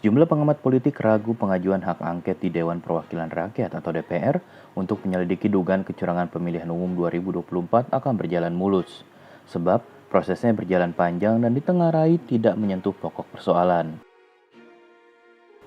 Sejumlah pengamat politik ragu pengajuan hak angket di Dewan Perwakilan Rakyat atau DPR untuk menyelidiki dugaan kecurangan pemilihan umum 2024 akan berjalan mulus. Sebab prosesnya berjalan panjang dan ditengarai tidak menyentuh pokok persoalan.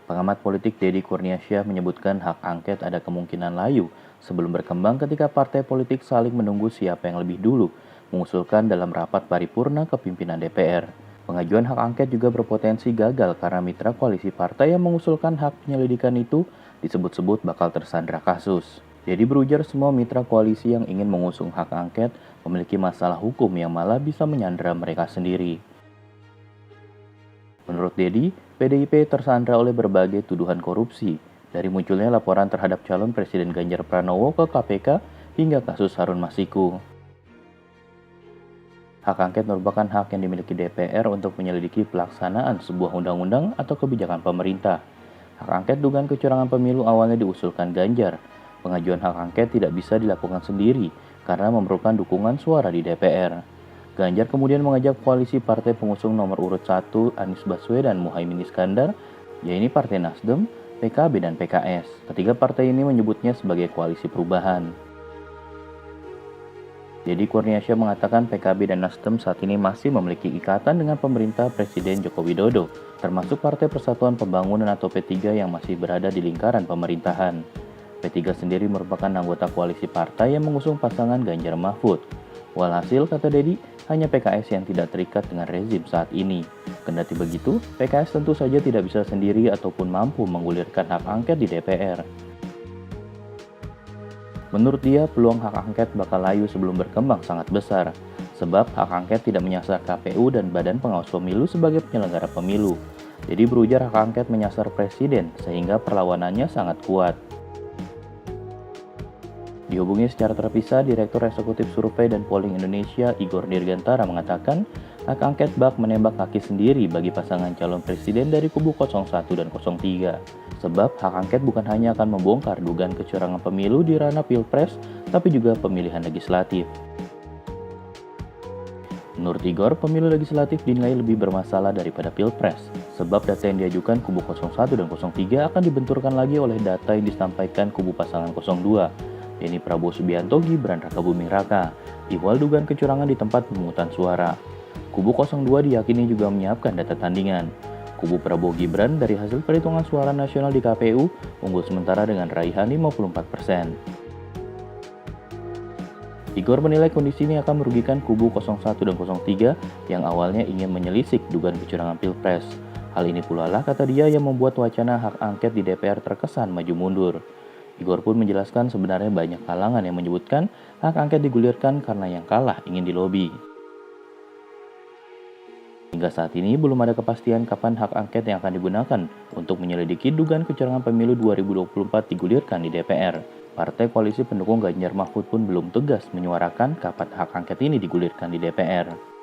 Pengamat politik Deddy Kurniasyah menyebutkan hak angket ada kemungkinan layu sebelum berkembang ketika partai politik saling menunggu siapa yang lebih dulu mengusulkan dalam rapat paripurna kepimpinan DPR. Pengajuan hak angket juga berpotensi gagal karena mitra koalisi partai yang mengusulkan hak penyelidikan itu disebut-sebut bakal tersandra kasus. Jadi berujar semua mitra koalisi yang ingin mengusung hak angket memiliki masalah hukum yang malah bisa menyandra mereka sendiri. Menurut Deddy, PDIP tersandra oleh berbagai tuduhan korupsi, dari munculnya laporan terhadap calon Presiden Ganjar Pranowo ke KPK hingga kasus Harun Masiku. Hak angket merupakan hak yang dimiliki DPR untuk menyelidiki pelaksanaan sebuah undang-undang atau kebijakan pemerintah. Hak angket dugaan kecurangan pemilu awalnya diusulkan Ganjar. Pengajuan hak angket tidak bisa dilakukan sendiri karena memerlukan dukungan suara di DPR. Ganjar kemudian mengajak koalisi partai pengusung nomor urut 1 Anies Baswedan dan Muhaimin Iskandar, yaitu Partai Nasdem, PKB, dan PKS. Ketiga partai ini menyebutnya sebagai koalisi perubahan. Deddy Kurniasyah mengatakan PKB dan Nasdem saat ini masih memiliki ikatan dengan pemerintah Presiden Joko Widodo, termasuk Partai Persatuan Pembangunan atau P3 yang masih berada di lingkaran pemerintahan. P3 sendiri merupakan anggota koalisi partai yang mengusung pasangan Ganjar Mahfud. Walhasil, kata Deddy, hanya PKS yang tidak terikat dengan rezim saat ini. Kendati begitu, PKS tentu saja tidak bisa sendiri ataupun mampu menggulirkan hak angket di DPR. Menurut dia, peluang hak angket bakal layu sebelum berkembang sangat besar, sebab hak angket tidak menyasar KPU dan Badan Pengawas Pemilu sebagai penyelenggara pemilu. Jadi berujar hak angket menyasar presiden, sehingga perlawanannya sangat kuat. Dihubungi secara terpisah, Direktur Eksekutif Survei dan Polling Indonesia Igor Dirgantara mengatakan hak angket bak menembak kaki sendiri bagi pasangan calon presiden dari kubu 01 dan 03. Sebab hak angket bukan hanya akan membongkar dugaan kecurangan pemilu di ranah pilpres, tapi juga pemilihan legislatif. Menurut Igor, pemilu legislatif dinilai lebih bermasalah daripada pilpres, sebab data yang diajukan kubu 01 dan 03 akan dibenturkan lagi oleh data yang disampaikan kubu pasangan 02. Yaitu Prabowo Subianto Gibran Rakabuming Raka, ihwal dugaan kecurangan di tempat pemungutan suara. Kubu 02 diyakini juga menyiapkan data tandingan. Kubu Prabowo Gibran dari hasil perhitungan suara nasional di KPU unggul sementara dengan raihan 54%. Igor menilai kondisi ini akan merugikan kubu 01 dan 03 yang awalnya ingin menyelisik dugaan kecurangan pilpres. Hal ini pula lah, kata dia, yang membuat wacana hak angket di DPR terkesan maju mundur. Igor pun menjelaskan sebenarnya banyak kalangan yang menyebutkan hak angket digulirkan karena yang kalah ingin dilobi. Hingga saat ini belum ada kepastian kapan hak angket yang akan digunakan untuk menyelidiki dugaan kecurangan pemilu 2024 digulirkan di DPR. Partai koalisi pendukung Ganjar Mahfud pun belum tegas menyuarakan kapan hak angket ini digulirkan di DPR.